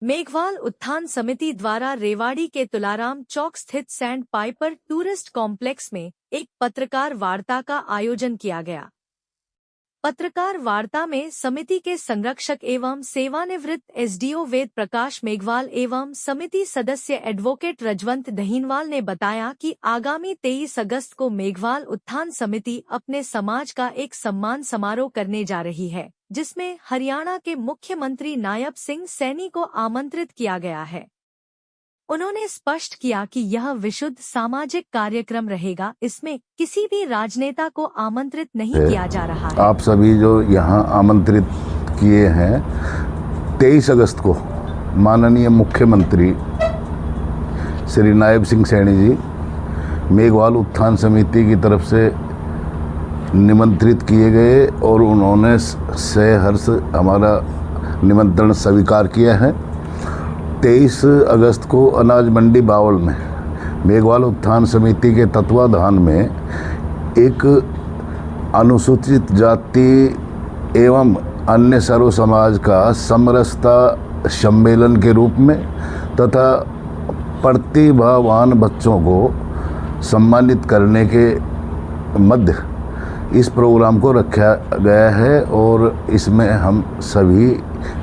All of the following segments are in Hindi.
मेघवाल उत्थान समिति द्वारा रेवाड़ी के तुलाराम चौक स्थित सैंड पाइपर टूरिस्ट कॉम्प्लेक्स में एक पत्रकार वार्ता का आयोजन किया गया। पत्रकार वार्ता में समिति के संरक्षक एवं सेवानिवृत्त एसडीओ वेद प्रकाश मेघवाल एवं समिति सदस्य एडवोकेट रजवंत दहीनवाल ने बताया कि आगामी 23 अगस्त को मेघवाल उत्थान समिति अपने समाज का एक सम्मान समारोह करने जा रही है, जिसमें हरियाणा के मुख्यमंत्री नायब सिंह सैनी को आमंत्रित किया गया है। उन्होंने स्पष्ट किया कि यह विशुद्ध सामाजिक कार्यक्रम रहेगा, इसमें किसी भी राजनेता को आमंत्रित नहीं किया जा रहा है। आप सभी जो यहाँ आमंत्रित किए हैं, 23 अगस्त को माननीय मुख्यमंत्री श्री नायब सिंह सैनी जी मेघवाल उत्थान समिति की तरफ से निमंत्रित किए गए और उन्होंने सहर्ष हमारा निमंत्रण स्वीकार किया है। 23 अगस्त को अनाज मंडी बावल में मेघवाल उत्थान समिति के तत्वाधान में एक अनुसूचित जाति एवं अन्य सर्व समाज का समरसता सम्मेलन के रूप में तथा प्रतिभावान बच्चों को सम्मानित करने के मध्य इस प्रोग्राम को रखा गया है और इसमें हम सभी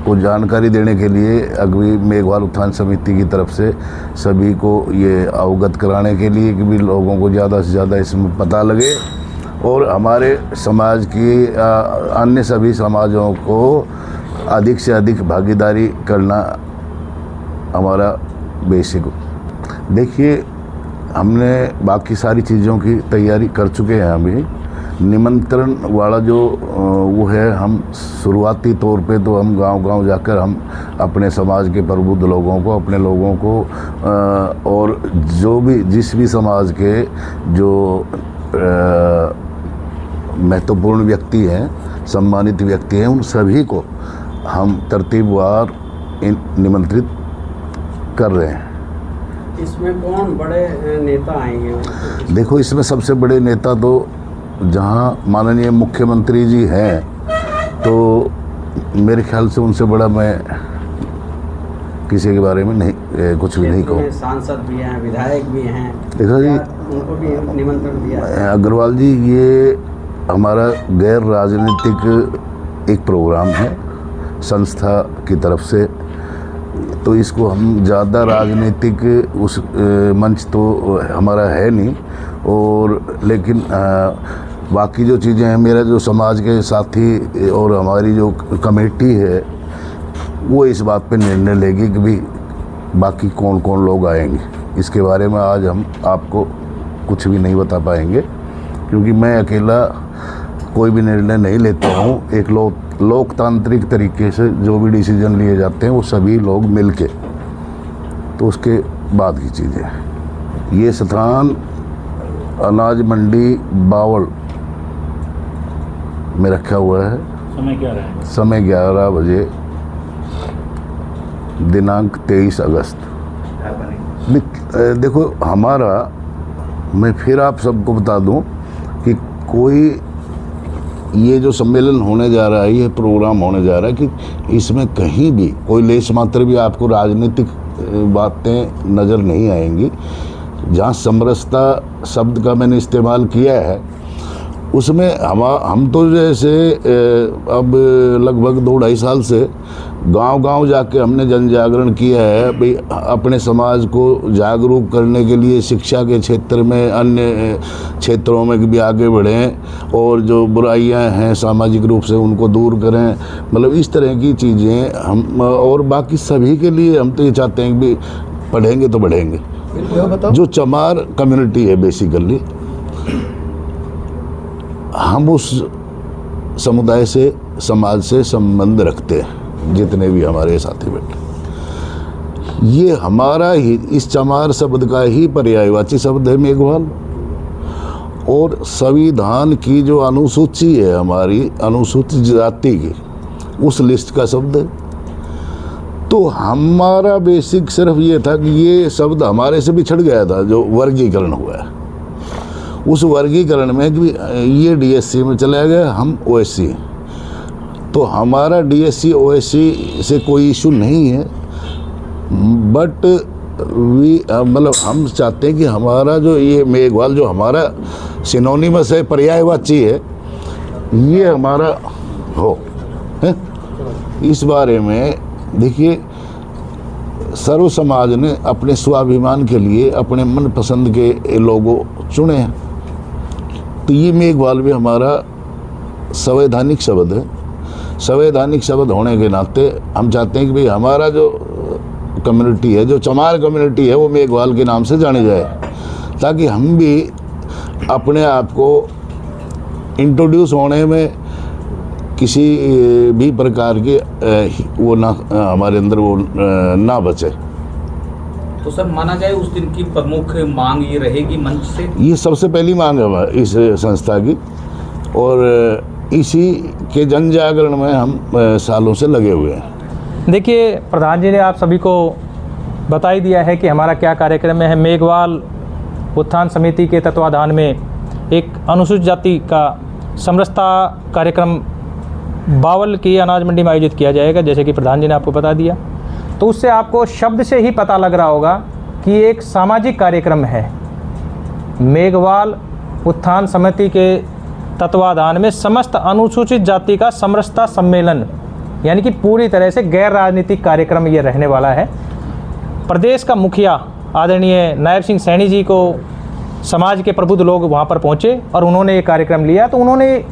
को जानकारी देने के लिए अगवी मेघवाल उत्थान समिति की तरफ से सभी को ये अवगत कराने के लिए कि भी लोगों को ज़्यादा से ज़्यादा इसमें पता लगे और हमारे समाज की अन्य सभी समाजों को अधिक से अधिक भागीदारी करना हमारा बेसिक। देखिए, हमने बाकी सारी चीज़ों की तैयारी कर चुके हैं। अभी निमंत्रण वाला जो वो है, हम शुरुआती तौर पे तो हम गांव-गांव जाकर हम अपने समाज के प्रबुद्ध लोगों को, अपने लोगों को और जो भी जिस भी समाज के जो महत्वपूर्ण व्यक्ति हैं, सम्मानित व्यक्ति हैं, उन सभी को हम तरतीबवार निमंत्रित कर रहे हैं। इसमें कौन बड़े नेता आएंगे? देखो, इसमें सबसे बड़े नेता तो जहाँ माननीय मुख्यमंत्री जी हैं, तो मेरे ख्याल से उनसे बड़ा मैं किसी के बारे में नहीं कुछ भी नहीं कहूँ। सांसद भी हैं, विधायक भी हैं, देखो जी, उनको भी निमंत्रण दिया है। अग्रवाल जी, ये हमारा गैर राजनीतिक एक प्रोग्राम है संस्था की तरफ से, तो इसको हम ज़्यादा राजनीतिक उस मंच तो हमारा है नहीं। और लेकिन बाकी जो चीज़ें हैं, मेरा जो समाज के साथी और हमारी जो कमेटी है वो इस बात पे निर्णय लेगी कि भी बाकी कौन कौन लोग आएंगे। इसके बारे में आज हम आपको कुछ भी नहीं बता पाएंगे, क्योंकि मैं अकेला कोई भी निर्णय नहीं लेता हूँ। एक लोकतांत्रिक तरीके से जो भी डिसीजन लिए जाते हैं वो सभी लोग मिलके, तो उसके बाद की चीज़ें। ये स्थान अनाज मंडी बावल में रखा हुआ है। समय क्या रहेगा? समय 11 बजे, दिनांक 23 अगस्त। देखो, हमारा, मैं फिर आप सबको बता दूं कि कोई ये जो सम्मेलन होने जा रहा है, ये प्रोग्राम होने जा रहा है, कि इसमें कहीं भी कोई लेश मात्र भी आपको राजनीतिक बातें नज़र नहीं आएंगी। जहाँ समरसता शब्द का मैंने इस्तेमाल किया है, उसमें हम तो जैसे अब लगभग 2-2.5 साल से गांव-गांव जाके हमने जन जागरण किया है भाई, अपने समाज को जागरूक करने के लिए शिक्षा के क्षेत्र में, अन्य क्षेत्रों में भी आगे बढ़ें और जो बुराइयां हैं सामाजिक रूप से उनको दूर करें। मतलब इस तरह की चीज़ें हम, और बाकी सभी के लिए हम तो ये चाहते हैं कि पढ़ेंगे तो बढ़ेंगे। जो चमार कम्युनिटी है, बेसिकली हम उस समुदाय से, समाज से संबंध रखते हैं, जितने भी हमारे साथी बैठे। ये हमारा ही, इस चमार शब्द का ही पर्यायवाची शब्द है मेघवाल, और संविधान की जो अनुसूची है हमारी, अनुसूचित जाति की, उस लिस्ट का शब्द है। तो हमारा बेसिक सिर्फ ये था कि ये शब्द हमारे से बिछड़ गया था, जो वर्गीकरण हुआ है उस वर्गीकरण में कि ये डीएससी में चला गया, हम ओएससी हैं। तो हमारा डीएससी ओएससी से कोई इशू नहीं है, बट मतलब हम चाहते हैं कि हमारा जो ये मेघवाल जो हमारा सिनोनिमस है, पर्यायवाची है, ये हमारा हो है। इस बारे में देखिए, सर्व समाज ने अपने स्वाभिमान के लिए अपने मन पसंद के लोगों चुने हैं, तो ये मेघवाल भी हमारा संवैधानिक शब्द है। संवैधानिक शब्द होने के नाते हम चाहते हैं कि भाई हमारा जो कम्युनिटी है, जो चमार कम्युनिटी है, वो मेघवाल के नाम से जानी जाए, ताकि हम भी अपने आप को इंट्रोड्यूस होने में किसी भी प्रकार की वो ना हमारे अंदर वो ना बचे। तो सर माना जाए उस दिन की प्रमुख मांग ये रहेगी मंच से? ये सबसे पहली मांग है इस संस्था की, और इसी के जन जागरण में हम सालों से लगे हुए हैं। देखिए, प्रधान जी ने आप सभी को बता ही दिया है कि हमारा क्या कार्यक्रम है। मेघवाल उत्थान समिति के तत्वाधान में एक अनुसूचित जाति का समरसता कार्यक्रम बावल की अनाज मंडी में आयोजित किया जाएगा, जैसे कि प्रधान जी ने आपको बता दिया। तो उससे आपको शब्द से ही पता लग रहा होगा कि एक सामाजिक कार्यक्रम है। मेघवाल उत्थान समिति के तत्वाधान में समस्त अनुसूचित जाति का समरसता सम्मेलन, यानी कि पूरी तरह से गैर राजनीतिक कार्यक्रम ये रहने वाला है। प्रदेश का मुखिया आदरणीय नायब सिंह सैनी जी को समाज के प्रबुद्ध लोग वहाँ पर पहुँचे और उन्होंने ये कार्यक्रम लिया, तो उन्होंने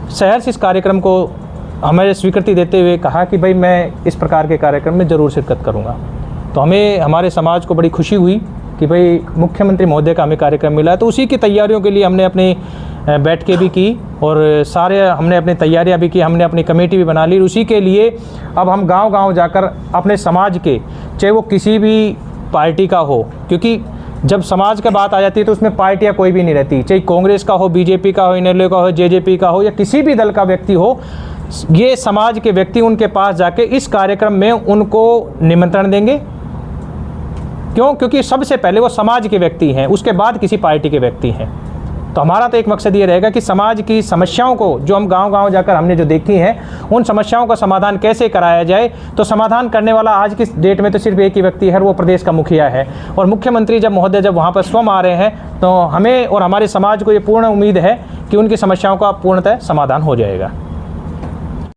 शहर से इस कार्यक्रम को हमें स्वीकृति देते हुए कहा कि भाई मैं इस प्रकार के कार्यक्रम में ज़रूर शिरकत करूँगा। तो हमें, हमारे समाज को बड़ी खुशी हुई कि भाई मुख्यमंत्री महोदय का हमें कार्यक्रम मिला है। तो उसी की तैयारियों के लिए हमने अपनी बैठकें भी की और सारे हमने अपनी तैयारियां भी की, हमने अपनी कमेटी भी बना ली। उसी के लिए अब हम गांव-गांव जाकर अपने समाज के, चाहे वो किसी भी पार्टी का हो, क्योंकि जब समाज की बात आ जाती है तो उसमें पार्टियां कोई भी नहीं रहती, चाहे कांग्रेस का हो, बीजेपी का हो, इनेलो का हो, जेजेपी का हो, या किसी भी दल का व्यक्ति हो, ये समाज के व्यक्ति उनके पास जाके इस कार्यक्रम में उनको निमंत्रण देंगे। क्यों? क्योंकि सबसे पहले वो समाज के व्यक्ति हैं, उसके बाद किसी पार्टी के व्यक्ति हैं। तो हमारा तो एक मकसद ये रहेगा कि समाज की समस्याओं को, जो हम गांव-गांव जाकर हमने जो देखी हैं, उन समस्याओं का समाधान कैसे कराया जाए। तो समाधान करने वाला आज की डेट में तो सिर्फ एक ही व्यक्ति है, वो प्रदेश का मुखिया है। और मुख्यमंत्री जब महोदय जब वहाँ पर स्वयं आ रहे हैं, तो हमें और हमारे समाज को ये पूर्ण उम्मीद है कि उनकी समस्याओं का पूर्णतः समाधान हो जाएगा।